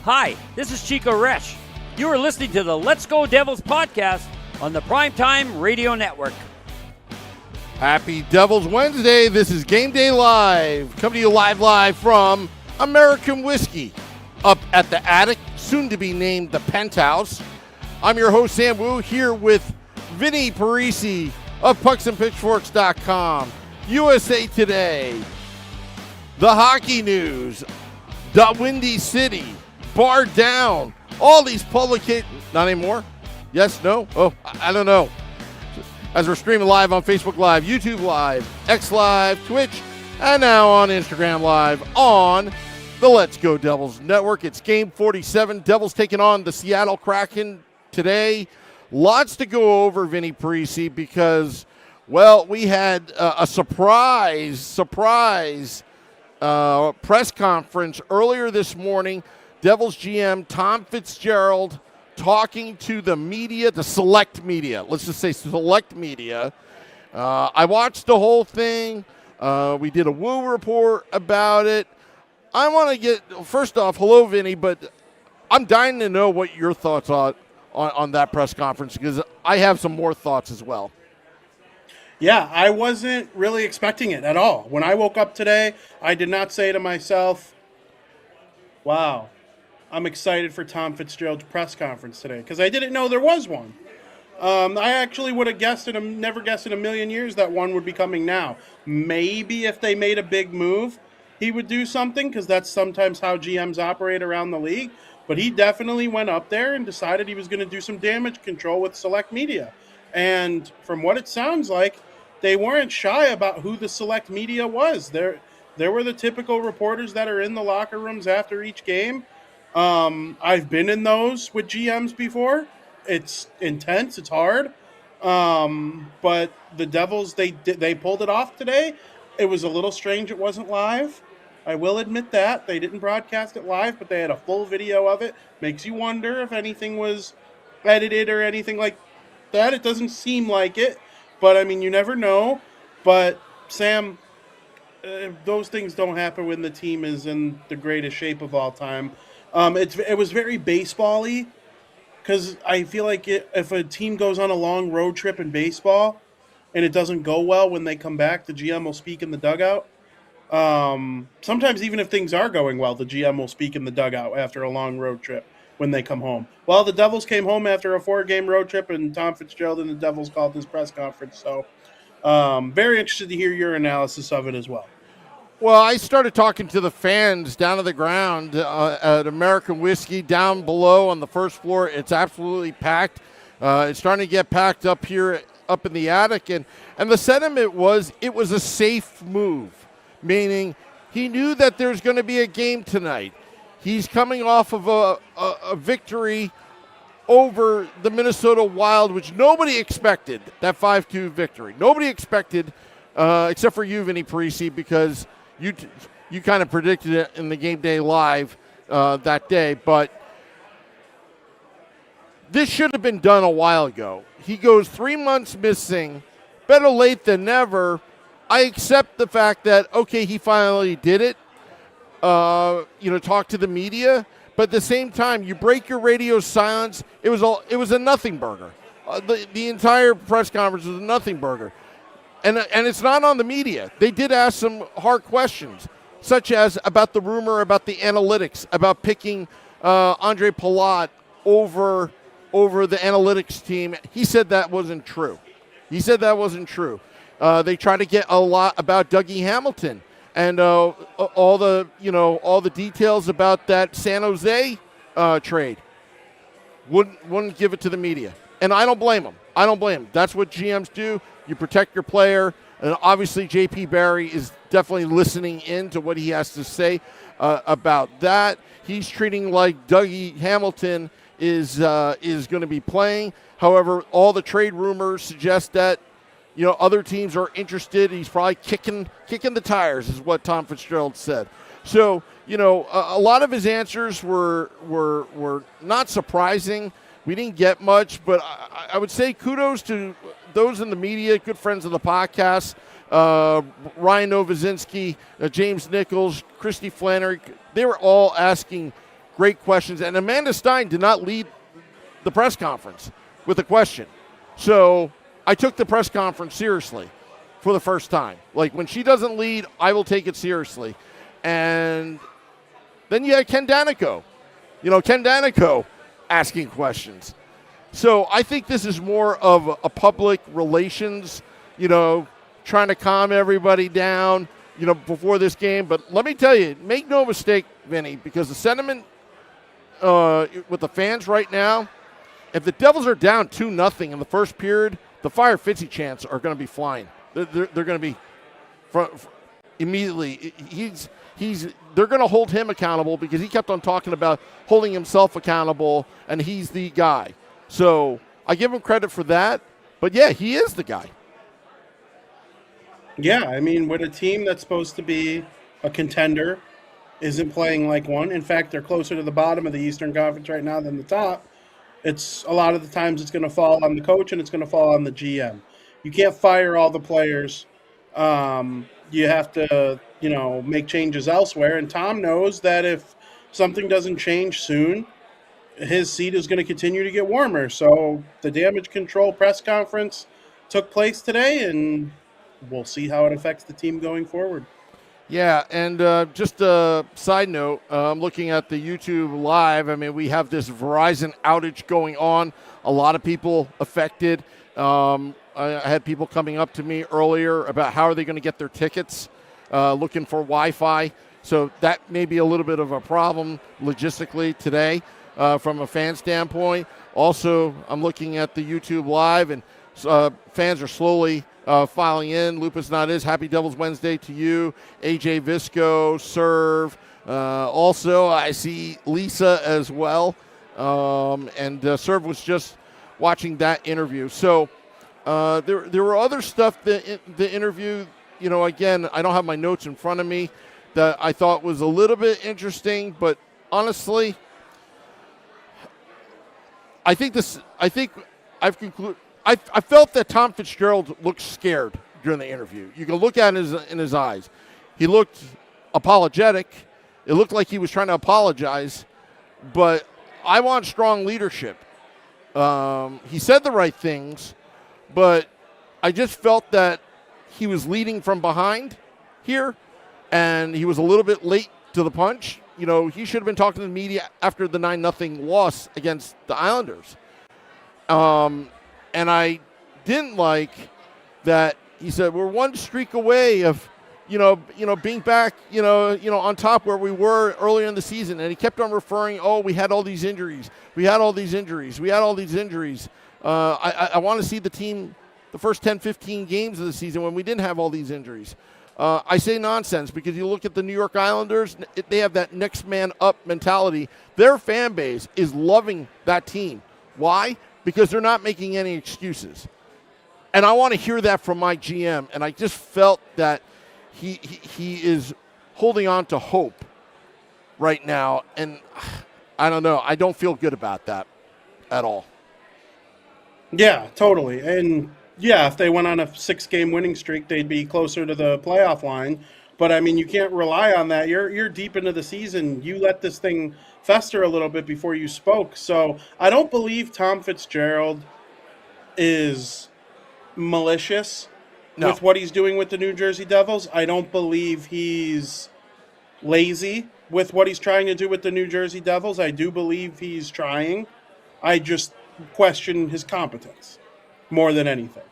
Hi, this is Chico Resch. You are listening to the Let's Go Devils podcast on the Primetime Radio Network. Happy Devils Wednesday. This is Game Day Live, coming to you live from American Whiskey, up at the attic, soon to be named the Penthouse. I'm your host, Sam Wu, here with Vinnie, Parise of PucksandPitchforks.com, USA Today, The Hockey News, The Windy City, Bar Down, all these publications. Not anymore? Yes? No? Oh, I don't know. As we're streaming live on Facebook Live, YouTube Live, X Live, Twitch, and now on Instagram Live on the Let's Go Devils Network. It's Game 47. Devils taking on the Seattle Kraken today. Lots to go over, Vinnie Parise, because, well, we had a surprise press conference earlier this morning. Devils GM Tom Fitzgerald talking to the media, the select media. Let's just say select media. I watched the whole thing. We did a Woo report about it. I want to get, first off, hello, Vinny, but I'm dying to know what your thoughts are on that press conference, because I have some more thoughts as well. Yeah, I wasn't really expecting it at all. When I woke up today, I did not say to myself, wow, I'm excited for Tom Fitzgerald's press conference today, because I didn't know there was one. I actually would have never guessed in a million years that one would be coming now. Maybe if they made a big move, he would do something, because that's sometimes how GMs operate around the league. But he definitely went up there and decided he was going to do some damage control with select media. And from what it sounds like, they weren't shy about who the select media was. There were the typical reporters that are in the locker rooms after each game. I've been in those with GMs before. It's intense. It's hard. But the Devils, they pulled it off today. It was a little strange it wasn't live. I will admit that. They didn't broadcast it live, but they had a full video of it. Makes you wonder if anything was edited or anything like that. It doesn't seem like it, but I mean, you never know. But Sam, those things don't happen when the team is in the greatest shape of all time. It was very baseball-y, because I feel like if a team goes on a long road trip in baseball and it doesn't go well when they come back, the GM will speak in the dugout. Sometimes even if things are going well, the GM will speak in the dugout after a long road trip when they come home. Well, the Devils came home after a 4-game road trip, and Tom Fitzgerald and the Devils called this press conference. So very interested to hear your analysis of it as well. Well, I started talking to the fans down to the ground at American Whiskey down below on the first floor. It's absolutely packed. It's starting to get packed up here, up in the attic. And the sentiment was it was a safe move, meaning he knew that there's going to be a game tonight. He's coming off of a victory over the Minnesota Wild, which nobody expected, that 5-2 victory. Nobody expected, except for you, Vinnie Parise, because you kind of predicted it in the Game Day Live that day. But this should have been done a while ago. He goes 3 months missing, better late than never. I accept the fact that, okay, he finally did it, talk to the media. But at the same time, you break your radio silence. It was a nothing burger. The entire press conference was a nothing burger. And it's not on the media. They did ask some hard questions, such as about the rumor about the analytics, about picking Andre Palat over the analytics team. He said that wasn't true. They tried to get a lot about Dougie Hamilton and all the details about that San Jose trade. Wouldn't give it to the media, and I don't blame them. That's what GMs do. You protect your player, and obviously J.P. Barry is definitely listening in to what he has to say about that. He's treating like Dougie Hamilton is going to be playing. However, all the trade rumors suggest that other teams are interested. He's probably kicking the tires, is what Tom Fitzgerald said. So, a lot of his answers were not surprising. We didn't get much, but I would say kudos to those in the media, good friends of the podcast, Ryan Novozinski, James Nichols, Christy Flannery. They were all asking great questions. And Amanda Stein did not lead the press conference with a question. So I took the press conference seriously for the first time. Like, when she doesn't lead, I will take it seriously. And then you had Ken Danico. Ken Danico asking questions. So I think this is more of a public relations, trying to calm everybody down, before this game. But let me tell you, make no mistake, Vinny, because the sentiment with the fans right now, if the Devils are down 2-0 in the first period, the Fire Fitzy chants are going to be flying. They're going to be immediately. They're going to hold him accountable because he kept on talking about holding himself accountable, and he's the guy. So I give him credit for that. But, yeah, he is the guy. Yeah, I mean, with a team that's supposed to be a contender isn't playing like one. In fact, they're closer to the bottom of the Eastern Conference right now than the top. It's a lot of the times it's going to fall on the coach and it's going to fall on the GM. You can't fire all the players. You have to, make changes elsewhere. And Tom knows that if something doesn't change soon, his seat is going to continue to get warmer. So the damage control press conference took place today, and we'll see how it affects the team going forward. Yeah, and just a side note, I'm looking at the YouTube Live. I mean, we have this Verizon outage going on. A lot of people affected. I had people coming up to me earlier about how are they going to get their tickets, looking for Wi-Fi. So that may be a little bit of a problem logistically today from a fan standpoint. Also, I'm looking at the YouTube Live, and fans are slowly filing in. Lupus Not Is, Happy Devils Wednesday to you. AJ Visco, Serve. Also, I see Lisa as well. And Serve was just watching that interview. So there were other stuff that the interview, again, I don't have my notes in front of me, that I thought was a little bit interesting. But honestly, I I've concluded. I felt that Tom Fitzgerald looked scared during the interview. You can look at it in his eyes. He looked apologetic. It looked like he was trying to apologize, but I want strong leadership. He said the right things, but I just felt that he was leading from behind here, and he was a little bit late to the punch. He should have been talking to the media after the 9-0 loss against the Islanders. And I didn't like that he said we're one streak away of, being back, on top where we were earlier in the season. And he kept on referring, we had all these injuries. We had all these injuries. I want to see the team the first 10, 15 games of the season when we didn't have all these injuries. I say nonsense because you look at the New York Islanders, they have that next man up mentality. Their fan base is loving that team. Why? Because they're not making any excuses. And I want to hear that from my GM. And I just felt that he is holding on to hope right now. And I don't know. I don't feel good about that at all. Yeah, totally. And, yeah, if they went on a 6-game winning streak, they'd be closer to the playoff line. But, I mean, you can't rely on that. You're deep into the season. You let this thing fester a little bit before you spoke. So I don't believe Tom Fitzgerald is malicious with what he's doing with the New Jersey Devils. I don't believe he's lazy with what he's trying to do with the New Jersey Devils. I do believe he's trying. I just question his competence more than anything.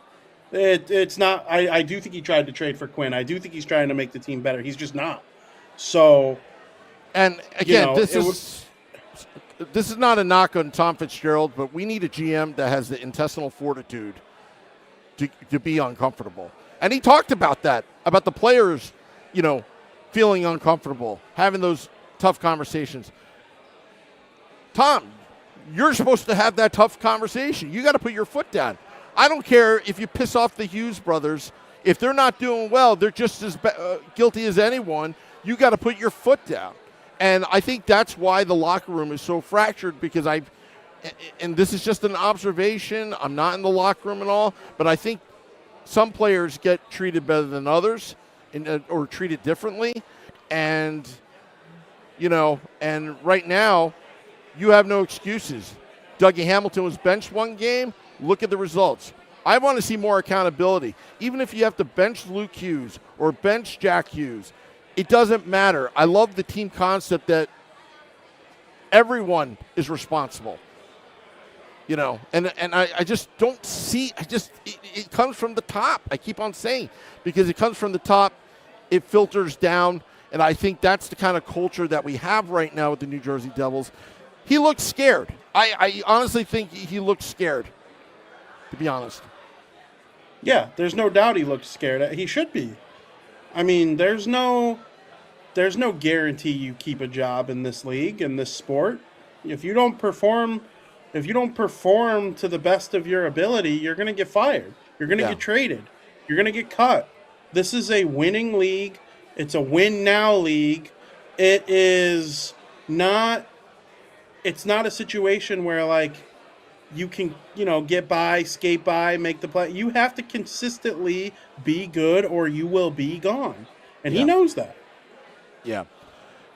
It's not. I do think he tried to trade for Quinn. I do think he's trying to make the team better. He's just not. So, and again, this is not a knock on Tom Fitzgerald, but we need a GM that has the intestinal fortitude to be uncomfortable. And he talked about that, about the players, feeling uncomfortable, having those tough conversations. Tom, you're supposed to have that tough conversation. You got to put your foot down. I don't care if you piss off the Hughes brothers. If they're not doing well, they're just as guilty as anyone. You got to put your foot down. And I think that's why the locker room is so fractured, because and this is just an observation. I'm not in the locker room and all, but I think some players get treated better than others or treated differently. And and right now you have no excuses. Dougie Hamilton was benched one game. Look at the results. I want to see more accountability. Even if you have to bench Luke Hughes or bench Jack Hughes, it doesn't matter. I love the team concept that everyone is responsible. And I just don't see, it comes from the top. I keep on saying, because it comes from the top, it filters down, and I think that's the kind of culture that we have right now with the New Jersey Devils. He looks scared. I honestly think he looks scared, to be honest. Yeah, there's no doubt he looks scared. He should be. I mean, there's no guarantee you keep a job in this league, in this sport. If you don't perform to the best of your ability, you're going to get fired. You're going to get traded. You're going to get cut. This is a winning league. It's a win now league. It's not a situation where like you can, get by, skate by, make the play. You have to consistently be good or you will be gone. And he knows that. Yeah.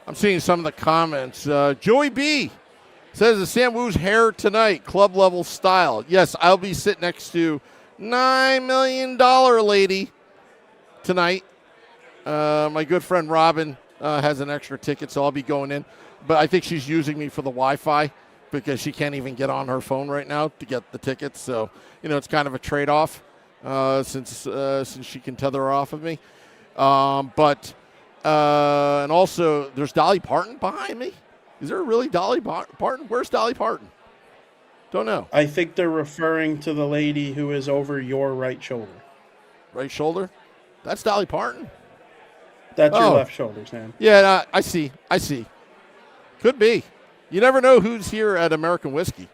I'm seeing some of the comments. Joey B says the Sam Wu's hair tonight, club level style. Yes, I'll be sitting next to $9 million lady tonight. My good friend Robin has an extra ticket, so I'll be going in. But I think she's using me for the Wi-Fi because she can't even get on her phone right now to get the tickets. So, it's kind of a trade-off since she can tether her off of me. And also, there's Dolly Parton behind me. Is there really Dolly Parton? Where's Dolly Parton? Don't know. I think they're referring to the lady who is over your right shoulder. Right shoulder? That's Dolly Parton? That's your left shoulder, Sam. Yeah, I see. Could be. You never know who's here at American Whiskey.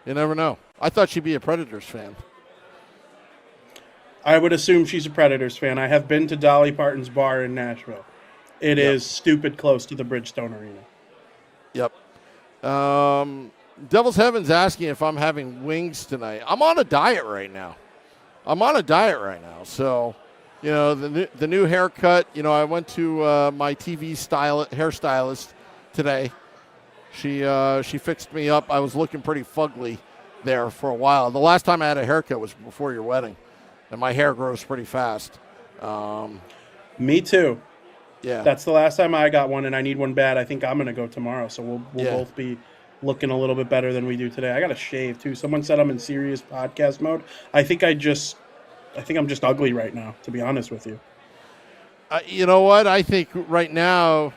You never know. I thought she'd be a Predators fan. I would assume she's a Predators fan. I have been to Dolly Parton's bar in Nashville. It is stupid close to the Bridgestone Arena. Yep. Devil's Heaven's asking if I'm having wings tonight. I'm on a diet right now. So, the new haircut, I went to my TV hairstylist today. She fixed me up. I was looking pretty fugly there for a while. The last time I had a haircut was before your wedding, and my hair grows pretty fast. Me too. Yeah. That's the last time I got one, and I need one bad. I think I'm going to go tomorrow, so we'll both be looking a little bit better than we do today. I got to shave, too. Someone said I'm in serious podcast mode. I think I'm just ugly right now, to be honest with you. You know what? I think right now,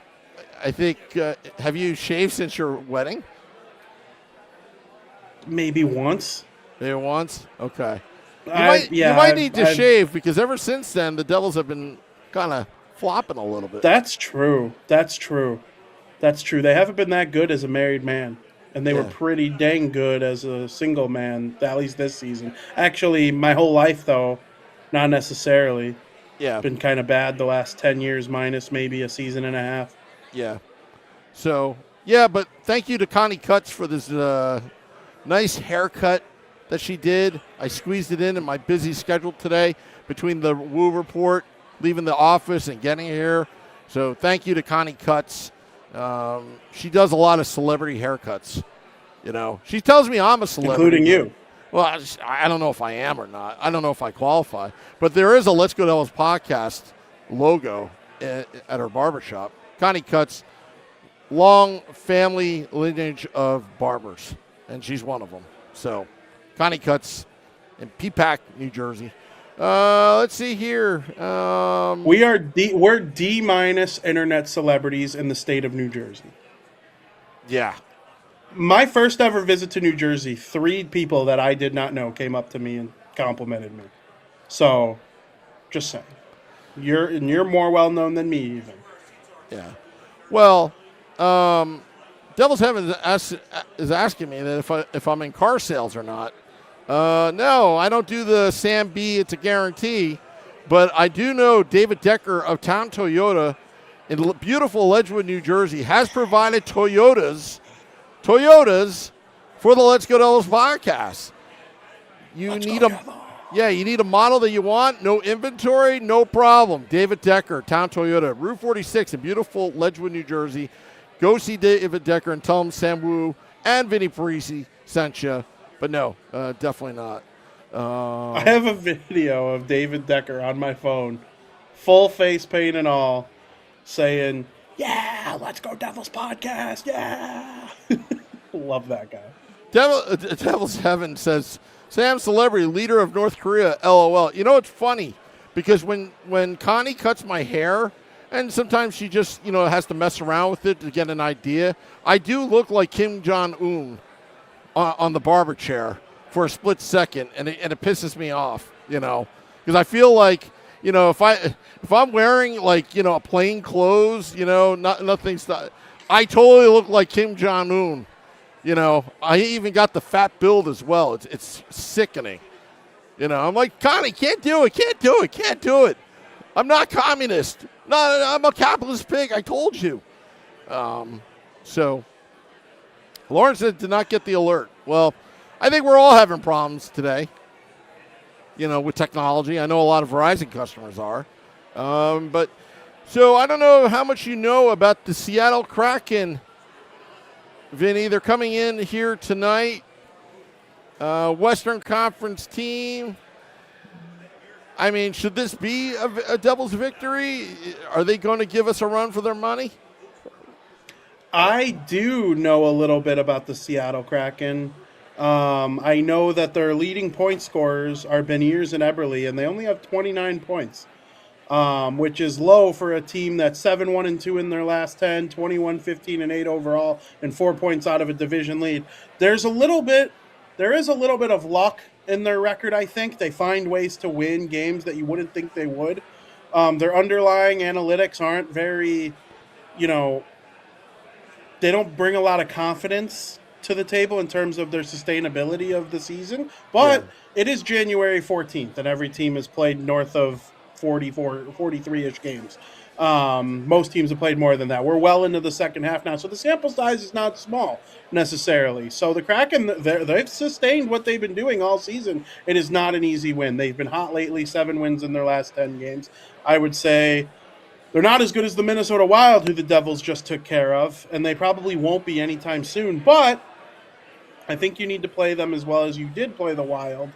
have you shaved since your wedding? Maybe once. Maybe once? Okay. You might need to shave because ever since then, the Devils have been kind of flopping a little bit. That's true. They haven't been that good as a married man, and they were pretty dang good as a single man, at least this season. Actually, my whole life, though, not necessarily. Yeah. Been kind of bad the last 10 years, minus maybe a season and a half. Yeah. So, but thank you to Connie Cutts for this nice haircut that she did. I squeezed it in my busy schedule today between the Woo Report, leaving the office, and getting here. So thank you to Connie Cutts. She does a lot of celebrity haircuts. She tells me I'm a celebrity. Including you. Well, I don't know if I am or not. I don't know if I qualify. But there is a Let's Go Devils podcast logo at her barbershop. Connie Cutts, long family lineage of barbers, and she's one of them. So, Connie Cutts in Peapack, New Jersey. Let's see here. We're D- internet celebrities in the state of New Jersey. Yeah. My first ever visit to New Jersey, 3 people that I did not know came up to me and complimented me. So, just saying. You're more well known than me even. Yeah. Well, Devil's Heaven is asking me that if I'm in car sales or not. No, I don't do the Sam B. It's a guarantee. But I do know David Decker of Town Toyota in beautiful Ledgewood, New Jersey, has provided Toyotas for the Let's Go Devils podcast. You need them. Yeah, you need a model that you want, no inventory, no problem. David Decker, Town Toyota, Route 46 in beautiful Ledgewood, New Jersey. Go see David Decker and tell him Sam Wu and Vinnie Parise sent you. But no, definitely not. I have a video of David Decker on my phone, full face paint and all, saying, "Yeah, let's go Devils podcast, yeah." Love that guy. Devil's Heaven says, Sam Celebrity, leader of North Korea, LOL. You know, it's funny because when Connie cuts my hair, and sometimes she just, has to mess around with it to get an idea, I do look like Kim Jong-un on the barber chair for a split second, and it pisses me off, because I feel like, if I'm wearing plain clothes, nothing's, I totally look like Kim Jong-un. I even got the fat build as well. It's sickening. I'm like, Connie, can't do it. I'm not communist. No, I'm a capitalist pig. I told you. So, Lawrence did not get the alert. Well, I think we're all having problems today, with technology. I know a lot of Verizon customers are. But, so I don't know how much you know about the Seattle Kraken, Vinny. They're coming in here tonight. Western Conference team. I mean, should this be a Devils victory? Are they going to give us a run for their money? I do know a little bit about the Seattle Kraken. I know that their leading point scorers are Beniers and Eberle, and they only have 29 points, which is low for a team that's 7-1-2 in their last 10, 21-15-8 overall, and 4 points out of a division lead. There is a little bit of luck in their record, I think. They find ways to win games that you wouldn't think they would. Their underlying analytics aren't very, they don't bring a lot of confidence to the table in terms of their sustainability of the season. But It is January 14th, and every team has played north of 43-ish games. Most teams have played more than that. We're well into the second half now, so the sample size is not small necessarily. So the Kraken, they've sustained what they've been doing all season. It is not an easy win. They've been hot lately, 7 wins in their last 10 games. I would say they're not as good as the Minnesota Wild, who the Devils just took care of, and they probably won't be anytime soon. But I think you need to play them as well as you did play the Wild,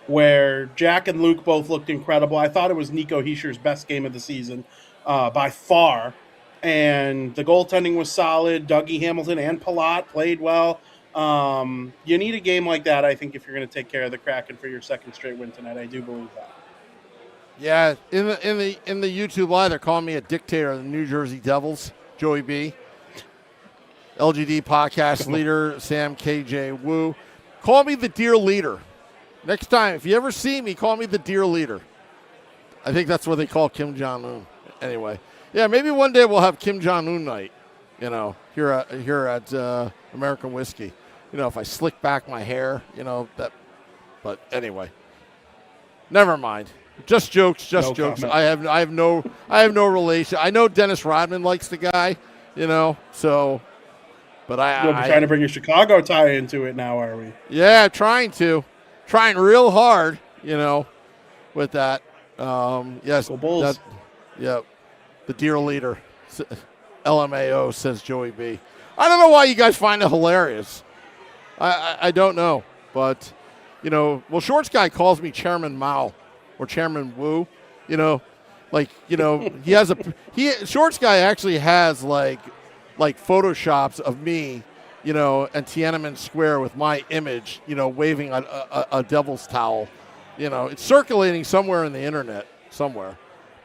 where Jack and Luke both looked incredible. I thought it was Nico Hischier's best game of the season. By far, and the goaltending was solid. Dougie Hamilton and Palat played well. You need a game like that, I think, if you're going to take care of the Kraken for your second straight win tonight. I do believe that. Yeah, in the YouTube live, they're calling me a dictator of the New Jersey Devils. Joey B, LGD podcast leader, Sam KJ Wu. Call me the dear leader. Next time, if you ever see me, call me the dear leader. I think that's what they call Kim Jong-un. Anyway, yeah, maybe one day we'll have Kim Jong-un night, here at American Whiskey. If I slick back my hair, that. But anyway, never mind. Just jokes. Comment. I have no relation. I know Dennis Rodman likes the guy, So, but You'll be trying to bring your Chicago tie into it now, are we? Yeah, trying real hard, with that. Yes, Go Bulls. Yep, the dear leader, LMAO, says Joey B. I don't know why you guys find it hilarious. I don't know, but Shorts guy calls me Chairman Mao or Chairman Wu. He has Shorts guy actually has like photoshops of me, and Tiananmen Square with my image, waving a devil's towel. It's circulating somewhere in the internet somewhere.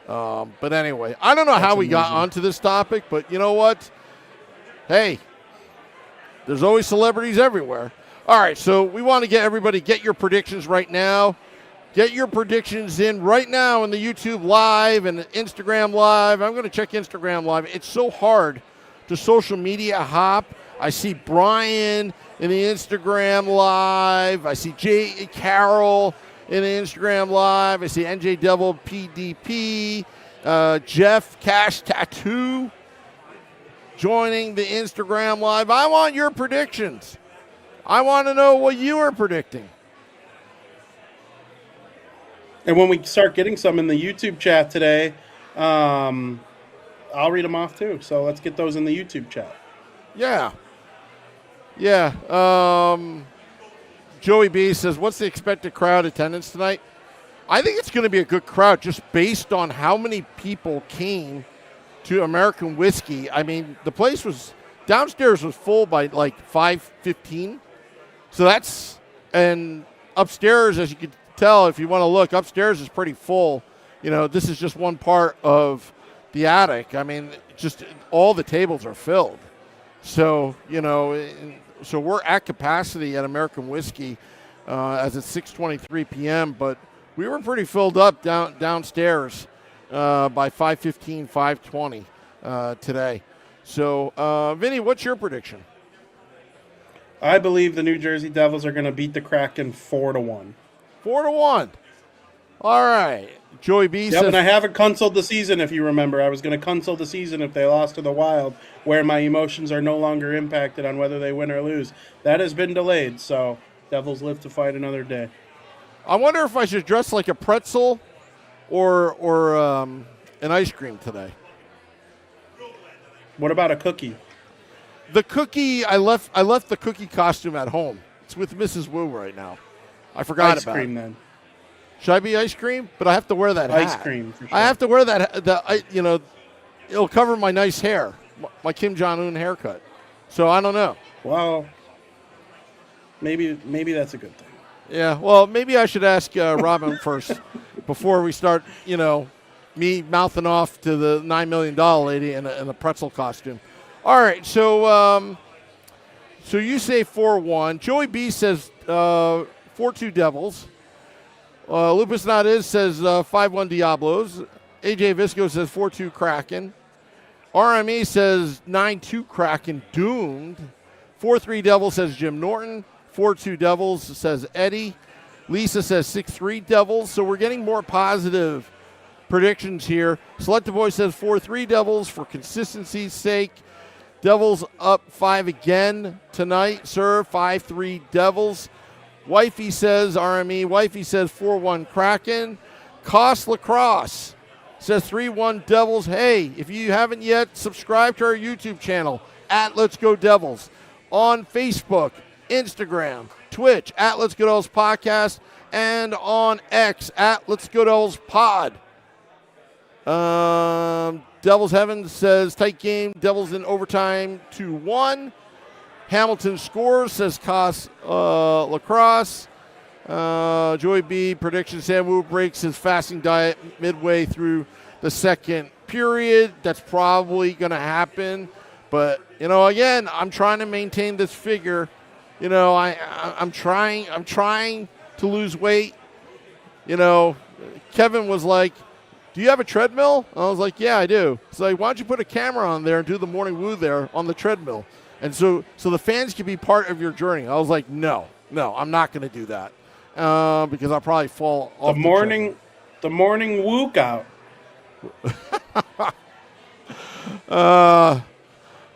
But anyway, I don't know how we got onto this topic, but you know what? Hey, there's always celebrities everywhere. All right, so we want to get your predictions right now. Get your predictions in right now in the YouTube Live and Instagram Live. I'm going to check Instagram Live. It's so hard to social media hop. I see Brian in the Instagram Live. I see Jay Carroll in the Instagram Live. I see NJ Devil PDP, Jeff Cash Tattoo joining the Instagram Live. I want your predictions. I want to know what you are predicting. And when we start getting some in the YouTube chat today, I'll read them off too. So let's get those in the YouTube chat. Yeah. Yeah. Joey B says, what's the expected crowd attendance tonight? I think it's going to be a good crowd just based on how many people came to American Whiskey. I mean, the place was downstairs was full by like 5:15. So that's, and upstairs, as you can tell, if you want to look, upstairs is pretty full. You know, this is just one part of the attic. I mean, just all the tables are filled. So, you know, so we're at capacity at American Whiskey as it's 6:23 p.m., but we were pretty filled up downstairs by 5:15, 5:20 today. So, Vinnie, what's your prediction? I believe the New Jersey Devils are going to beat the Kraken 4-1. 4-1. All right. Joey B says. And I haven't canceled the season, if you remember. I was going to cancel the season if they lost to the Wild, where my emotions are no longer impacted on whether they win or lose. That has been delayed, so Devils live to fight another day. I wonder if I should dress like a pretzel or an ice cream today. What about a cookie? The cookie, I left the cookie costume at home. It's with Mrs. Wu right now. I forgot about it. Ice cream, then. Should I be ice cream? But I have to wear that hat. Ice cream, for sure. I have to wear that. You know, it'll cover my nice hair, my Kim Jong-un haircut. So I don't know. Well, maybe that's a good thing. Yeah, well, maybe I should ask Robin first before we start, you know, me mouthing off to the $9 million lady in a pretzel costume. All right, so you say 4-1. Joey B says 4-2 Devils. Lupus Nadiz says 5-1 Diablos. AJ Visco says 4-2 Kraken. RME says 9-2 Kraken doomed. 4-3 Devils says Jim Norton. 4-2 Devils says Eddie. Lisa says 6-3 Devils. So we're getting more positive predictions here. Selective Boy says 4-3 Devils for consistency's sake. Devils up 5 again tonight, sir. 5-3 Devils. Wifey says RME. Wifey says 4-1 Kraken. Cost Lacrosse says 3-1 Devils. Hey, if you haven't yet, subscribe to our YouTube channel at Let's Go Devils. On Facebook, Instagram, Twitch at Let's Go Devils Podcast, and on X at Let's Go Devils Pod. Devils Heaven says tight game. Devils in overtime 2-1. Hamilton scores, says Cost Lacrosse. Joey B prediction: Sam Wu breaks his fasting diet midway through the second period. That's probably going to happen. But, you know, again, I'm trying to maintain this figure. You know, I'm trying to lose weight. You know, Kevin was like, do you have a treadmill? I was like, yeah, I do. He's like, why don't you put a camera on there and do the morning woo there on the treadmill? And so the fans can be part of your journey. I was like, no, I'm not going to do that because I'll probably fall off the morning workout.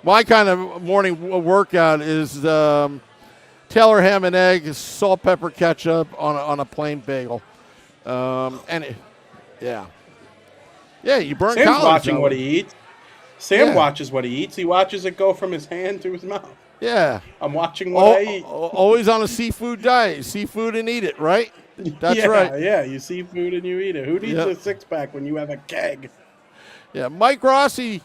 My kind of morning workout is Taylor ham and egg, salt, pepper, ketchup on a plain bagel. Yeah, you burn Sam's calories. Watching what he eats. Sam watches what he eats. He watches it go from his hand to his mouth. Yeah. I'm watching what I eat. Always on a seafood diet. Seafood and eat it, right? That's right. Yeah, you see food and you eat it. Who needs a six-pack when you have a keg? Yeah, Mike Rossi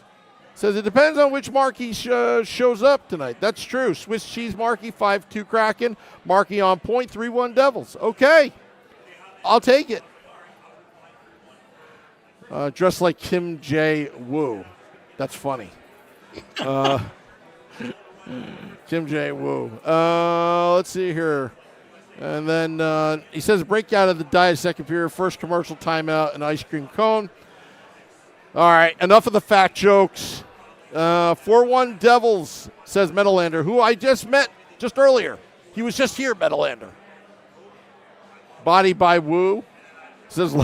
says it depends on which marquee shows up tonight. That's true. Swiss cheese marquee, 5-2 Kraken. Marquee on point, 3-1 Devils. Okay. I'll take it. Dressed like Kim J-Woo. That's funny. Kim J-Woo. Let's see here. And then he says breakout of the diet second period, first commercial timeout, and ice cream cone. All right, enough of the fat jokes. 4-1 Devils, says Metalander, who I just met just earlier. He was just here, Metalander. Body by Woo, says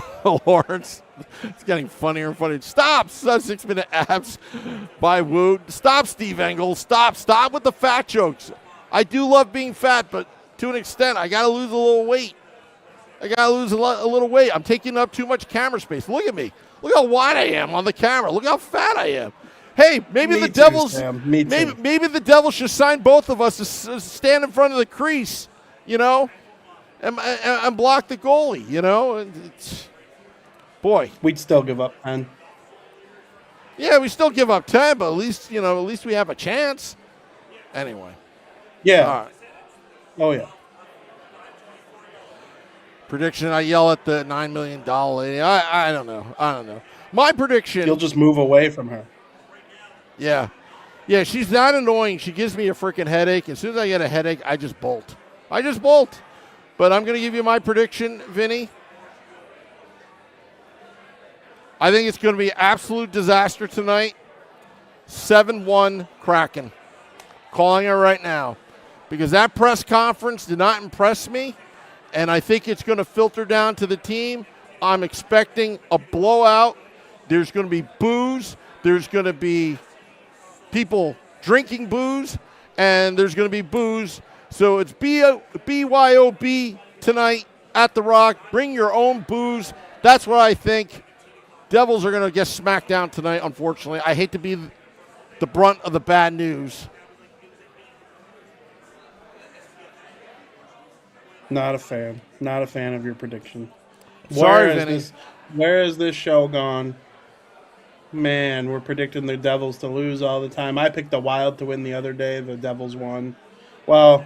Lawrence. It's getting funnier and funnier. Stop! 6-minute abs by Woo. Stop, Steve Engel. Stop with the fat jokes. I do love being fat, but to an extent, I got to lose a little weight. I got to lose a little weight. I'm taking up too much camera space. Look at me. Look how wide I am on the camera. Look how fat I am. Hey, maybe the Devils. Maybe the Devils should sign both of us to stand in front of the crease, and block the goalie. Boy, we'd still give up 10. Yeah, we still give up 10, but at least we have a chance. Anyway. Yeah. All right. Oh yeah. Prediction: I yell at the $9 million lady. I don't know. My prediction. You'll just move away from her. Yeah. Yeah, she's not annoying. She gives me a freaking headache. As soon as I get a headache, I just bolt. But I'm going to give you my prediction, Vinny. I think it's going to be absolute disaster tonight. 7-1 Kraken. Calling it right now. Because that press conference did not impress me, and I think it's going to filter down to the team. I'm expecting a blowout. There's going to be booze. There's going to be people drinking booze, and there's going to be booze. So it's BYOB tonight at the Rock. Bring your own booze. That's what I think. Devils are going to get smacked down tonight, unfortunately. I hate to be the brunt of the bad news. Not a fan. Not a fan of your prediction. Sorry, Vinny. Where has this show gone? Man, we're predicting the Devils to lose all the time. I picked the Wild to win the other day. The Devils won. Well,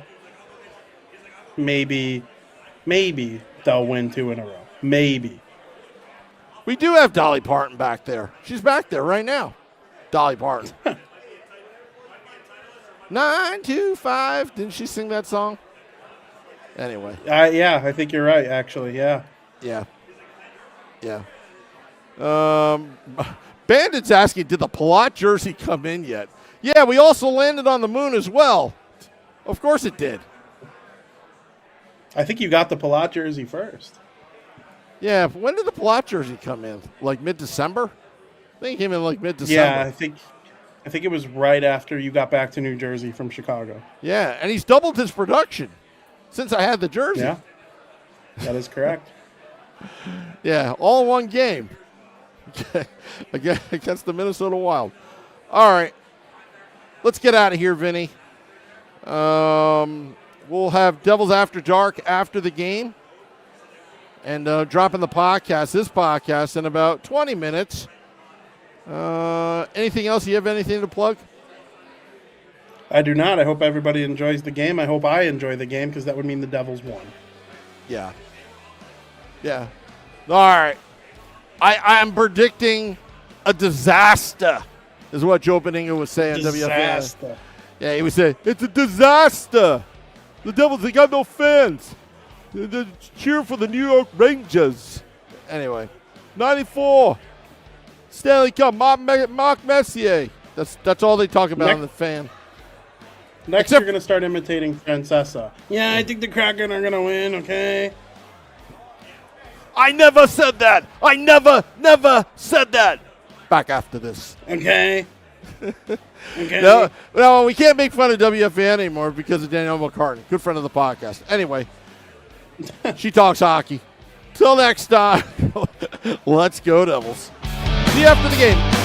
maybe they'll win 2 in a row. Maybe. We do have Dolly Parton back there. She's back there right now. Dolly Parton. 925. Didn't she sing that song? Anyway. Yeah, I think you're right, actually. Yeah. Bandit's asking, did the Palat jersey come in yet? Yeah, we also landed on the moon as well. Of course it did. I think you got the Palat jersey first. Yeah, when did the Palat jersey come in? Like mid-December? I think it came in like mid-December. Yeah, I think it was right after you got back to New Jersey from Chicago. Yeah, and he's doubled his production since I had the jersey. Yeah, that is correct. Yeah, all in one game. Against the Minnesota Wild. All right. Let's get out of here, Vinny. We'll have Devils After Dark after the game. And dropping this podcast, in about 20 minutes. Anything else? You have anything to plug? I do not. I hope everybody enjoys the game. I hope I enjoy the game because that would mean the Devils won. Yeah. All right. I'm predicting a disaster, is what Joe Beninga was saying. Disaster. Yeah, he was saying, it's a disaster. The Devils, they got no fans. They cheer for the New York Rangers. Anyway, 94. Stanley Cup, Mark Messier. That's all they talk about on the fan. Next, you're going to start imitating Francesa. Yeah, I think the Kraken are going to win, okay? I never said that. I never said that. Back after this. Okay. No, we can't make fun of WFAN anymore because of Danielle McCartan, good friend of the podcast. Anyway, she talks hockey. Till next time, let's go Devils. See you after the game.